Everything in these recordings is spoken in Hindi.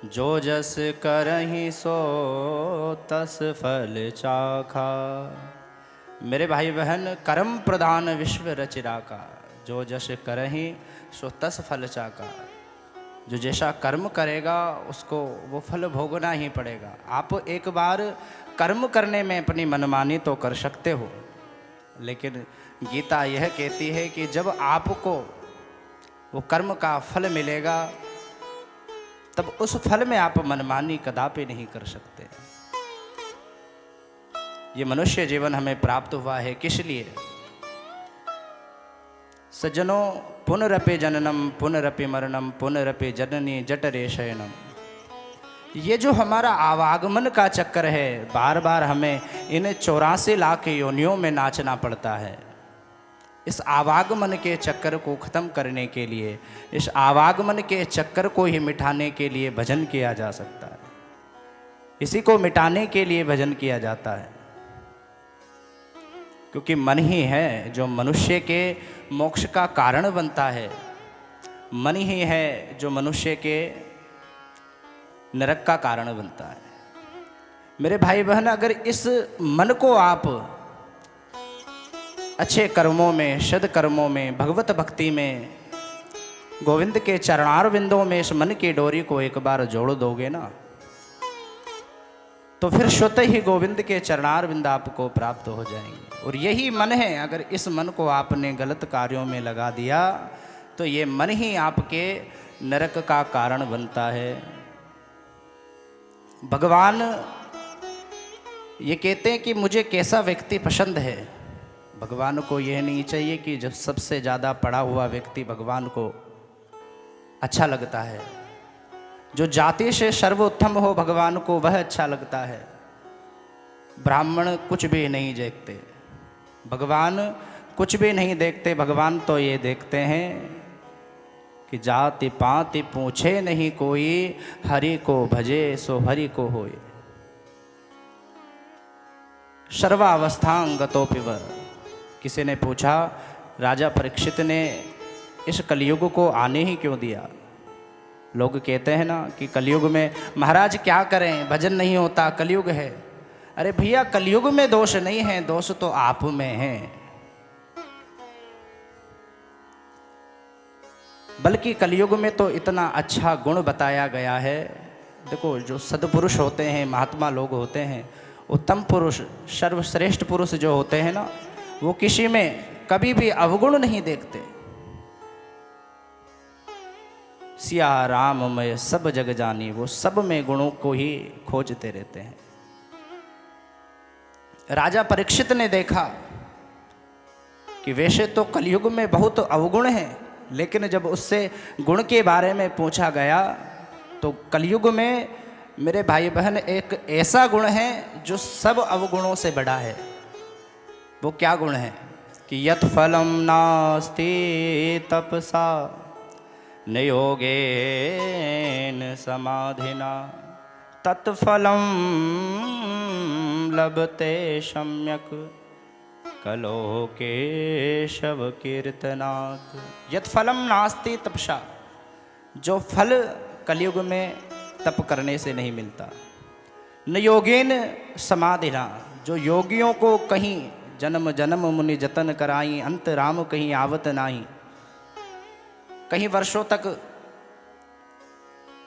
जो जस करहि सो तस फल चाखा। मेरे भाई बहन, कर्म प्रधान विश्व रचिरा का। जो जस करहि सो तस फल चाखा। जो जैसा कर्म करेगा उसको वो फल भोगना ही पड़ेगा। आप एक बार कर्म करने में अपनी मनमानी तो कर सकते हो, लेकिन गीता यह कहती है कि जब आपको वो कर्म का फल मिलेगा तब उस फल में आप मनमानी कदापि नहीं कर सकते। ये मनुष्य जीवन हमें प्राप्त हुआ है किस लिए? सज्जनों, पुनरपि जननम पुनरपि मरणम पुनरपि जननी जठरे शयनम। ये जो हमारा आवागमन का चक्कर है, बार बार हमें इन 84 लाख योनियों में नाचना पड़ता है। इस आवागमन के चक्कर को ख़त्म करने के लिए, इस आवागमन के चक्कर को ही मिटाने के लिए भजन किया जा सकता है। इसी को मिटाने के लिए भजन किया जाता है, क्योंकि मन ही है जो मनुष्य के मोक्ष का कारण बनता है। मन ही है जो मनुष्य के नरक का कारण बनता है। मेरे भाई बहन, अगर इस मन को आप अच्छे कर्मों में, सद्कर्मों में, भगवत भक्ति में, गोविंद के चरणार बिंदों में इस मन की डोरी को एक बार जोड़ दोगे ना, तो फिर स्वतः ही गोविंद के चरणार बिंद आपको प्राप्त हो जाएंगे। और यही मन है, अगर इस मन को आपने गलत कार्यों में लगा दिया तो ये मन ही आपके नरक का कारण बनता है। भगवान ये कहते हैं कि मुझे कैसा व्यक्ति पसंद है। भगवान को यह नहीं चाहिए कि जब सबसे ज़्यादा पढ़ा हुआ व्यक्ति भगवान को अच्छा लगता है। जो जाति से सर्वोत्तम हो भगवान को वह अच्छा लगता है। ब्राह्मण कुछ भी नहीं देखते, भगवान कुछ भी नहीं देखते। भगवान तो ये देखते हैं कि जाति पाति पूछे नहीं कोई, हरि को भजे सो हरि को होए। सर्वावस्थांगतोपि व। किसी ने पूछा, राजा परीक्षित ने इस कलयुग को आने ही क्यों दिया? लोग कहते हैं ना कि कलयुग में महाराज क्या करें, भजन नहीं होता, कलयुग है। अरे भैया, कलयुग में दोष नहीं है, दोष तो आप में है। बल्कि कलयुग में तो इतना अच्छा गुण बताया गया है। देखो, जो सद्पुरुष होते हैं, महात्मा लोग होते हैं, उत्तम पुरुष, सर्वश्रेष्ठ पुरुष जो होते हैं ना, वो किसी में कभी भी अवगुण नहीं देखते। सिया राम मैं सब जग जानी, वो सब में गुणों को ही खोजते रहते हैं। राजा परीक्षित ने देखा कि वैसे तो कलयुग में बहुत अवगुण हैं, लेकिन जब उससे गुण के बारे में पूछा गया तो कलयुग में मेरे भाई बहन एक ऐसा गुण है जो सब अवगुणों से बड़ा है। वो क्या गुण है कि यत् फलम नास्ति तपसा न योगेन समाधिना तत्फलम लभते सम्यक कलो केशव कीर्तनात्। यत् फलम नास्ति तपसा, जो फल कलयुग में तप करने से नहीं मिलता। न योगेन समाधिना, जो योगियों को कहीं जन्म जन्म मुनि जतन कराई, अंत राम कहीं आवत नाही। कहीं वर्षों तक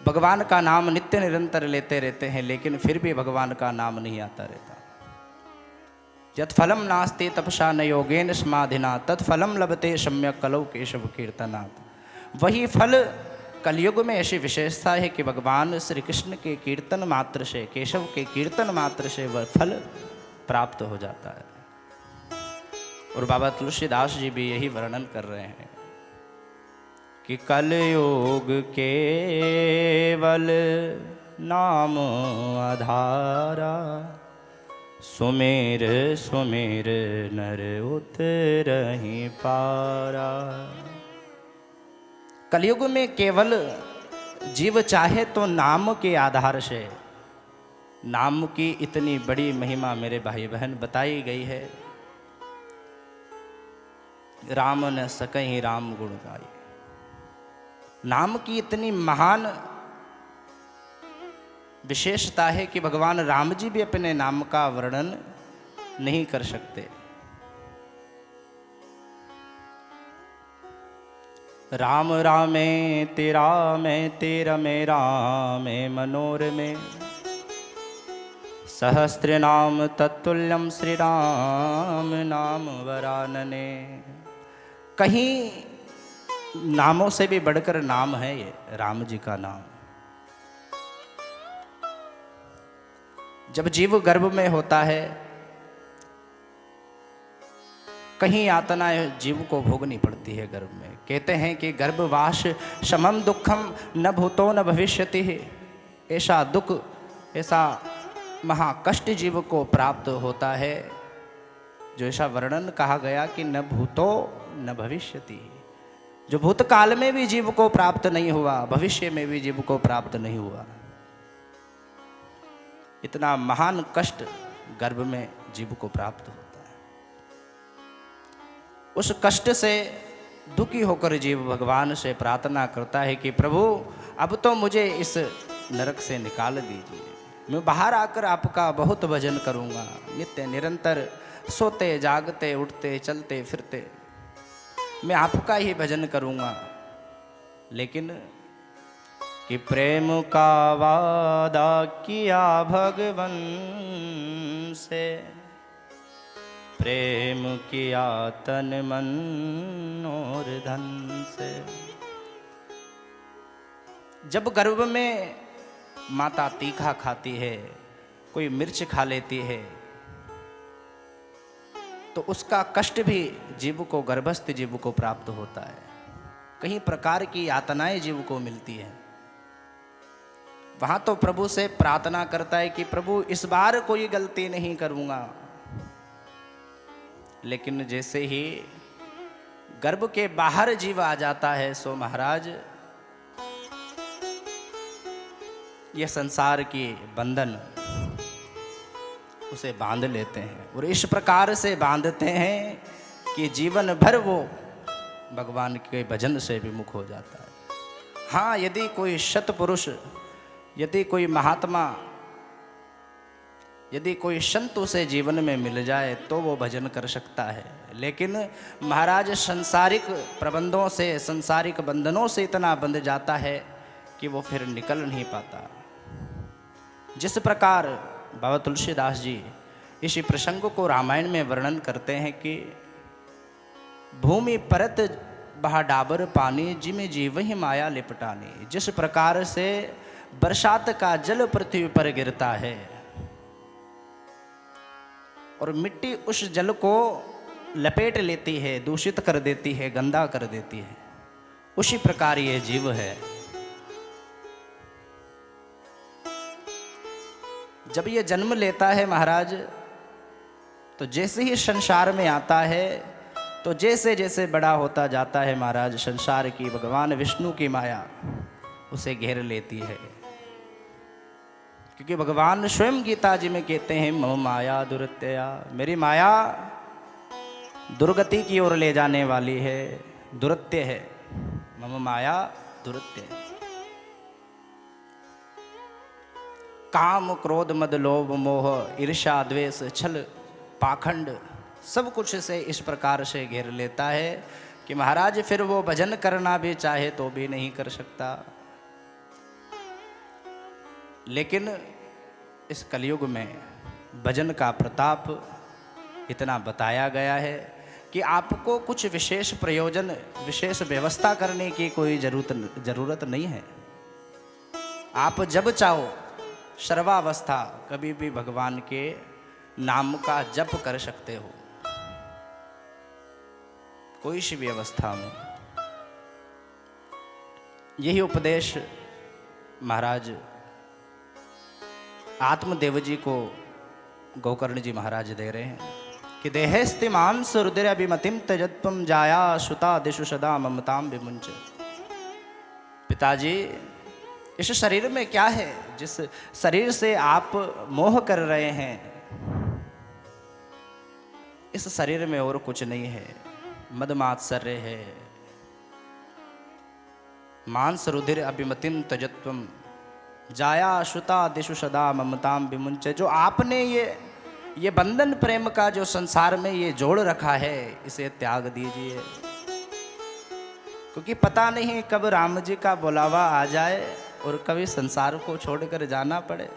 भगवान का नाम नित्य निरंतर लेते रहते हैं, लेकिन फिर भी भगवान का नाम नहीं आता रहता। यत् फलम नास्ति तपसा न योगेन समाधिना तत्फलम लभते सम्यक कलौ केशव कीर्तनात्। वही फल कलयुग में ऐसी विशेषता है कि भगवान श्री कृष्ण के कीर्तन मात्र से, केशव के कीर्तन मात्र से वह फल प्राप्त हो जाता है। और बाबा तुलसीदास जी भी यही वर्णन कर रहे हैं कि कलयुग केवल नाम आधारा, सुमेर सुमेर नर उतरहि पारा। कलयुग में केवल जीव चाहे तो नाम के आधार से, नाम की इतनी बड़ी महिमा मेरे भाई बहन बताई गई है। राम न सकहि राम गुण गाई। नाम की इतनी महान विशेषता है कि भगवान राम जी भी अपने नाम का वर्णन नहीं कर सकते। राम रामे तेरा में तेरा में रामे मनोरमे सहस्त्र नाम तत्तुल्यम श्री राम नाम वरानने। कहीं नामों से भी बढ़कर नाम है ये राम जी का नाम। जब जीव गर्भ में होता है, कहीं यातनाएं जीव को भोगनी पड़ती है गर्भ में। कहते हैं कि गर्भवास शमम दुखम न भूतो न भविष्यति। ऐसा दुख, ऐसा महाकष्ट जीव को प्राप्त होता है, जो ऐसा वर्णन कहा गया कि न भूतो न भविष्यति, जो भूतकाल में भी जीव को प्राप्त नहीं हुआ, भविष्य में भी जीव को प्राप्त नहीं हुआ। इतना महान कष्ट गर्भ में जीव को प्राप्त होता है। उस कष्ट से दुखी होकर जीव भगवान से प्रार्थना करता है कि प्रभु अब तो मुझे इस नरक से निकाल दीजिए, मैं बाहर आकर आपका बहुत भजन करूंगा, नित्य निरंतर सोते जागते उठते चलते फिरते मैं आपका ही भजन करूंगा। लेकिन कि प्रेम का वादा किया भगवन से, प्रेम किया तन मन और धन से। जब गर्भ में माता तीखा खाती है, कोई मिर्च खा लेती है, तो उसका कष्ट भी जीव को, गर्भस्थ जीव को प्राप्त होता है। कई प्रकार की यातनाएं जीव को मिलती हैं। वहां तो प्रभु से प्रार्थना करता है कि प्रभु इस बार कोई गलती नहीं करूंगा। लेकिन जैसे ही गर्भ के बाहर जीव आ जाता है, सो महाराज यह संसार की बंधन उसे बांध लेते हैं, और इस प्रकार से बांधते हैं कि जीवन भर वो भगवान के भजन से विमुख हो जाता है। हाँ, यदि कोई सत्पुरुष, यदि कोई महात्मा, यदि कोई संत उसे जीवन में मिल जाए तो वो भजन कर सकता है। लेकिन महाराज सांसारिक प्रबंधों से, सांसारिक बंधनों से इतना बंध जाता है कि वो फिर निकल नहीं पाता। जिस प्रकार बाबा तुलसीदास जी इसी प्रसंग को रामायण में वर्णन करते हैं कि भूमि परत बहा डाबर पानी, जिम जीव ही माया लिपटानी। जिस प्रकार से बरसात का जल पृथ्वी पर गिरता है और मिट्टी उस जल को लपेट लेती है, दूषित कर देती है, गंदा कर देती है, उसी प्रकार ये जीव है। जब ये जन्म लेता है महाराज, तो जैसे ही संसार में आता है, तो जैसे जैसे बड़ा होता जाता है महाराज, संसार की, भगवान विष्णु की माया उसे घेर लेती है। क्योंकि भगवान स्वयं गीता जी में कहते हैं मम माया दुरत्यया, मेरी माया दुर्गति की ओर ले जाने वाली है, दुरत्य है। मम माया दुरत्य है। काम क्रोध मद लोभ मोह ईर्ष्या द्वेष छल पाखंड सब कुछ से इस प्रकार से घेर लेता है कि महाराज फिर वो भजन करना भी चाहे तो भी नहीं कर सकता। लेकिन इस कलयुग में भजन का प्रताप इतना बताया गया है कि आपको कुछ विशेष प्रयोजन, विशेष व्यवस्था करने की कोई जरूरत नहीं है। आप जब चाहो सर्वावस्था कभी भी भगवान के नाम का जप कर सकते हो, कोई सी भी अवस्था में। यही उपदेश महाराज आत्मदेव जी को गोकर्ण जी महाराज दे रहे हैं कि देहेस्ति मांस रुद्र अभिमतिम त्यजत्वम जाया सुता दिशु सदा ममताम विमुंच। पिताजी, इस शरीर में क्या है जिस शरीर से आप मोह कर रहे हैं? इस शरीर में और कुछ नहीं है, मदमात्सर्य है। मांस रुधिर अभिमतिम त्यजत्वम जाया श्रुता दिशु सदा ममताम विमुंचे। जो आपने ये बंधन प्रेम का जो संसार में ये जोड़ रखा है, इसे त्याग दीजिए, क्योंकि पता नहीं कब राम जी का बुलावा आ जाए और कभी संसार को छोड़कर जाना पड़े।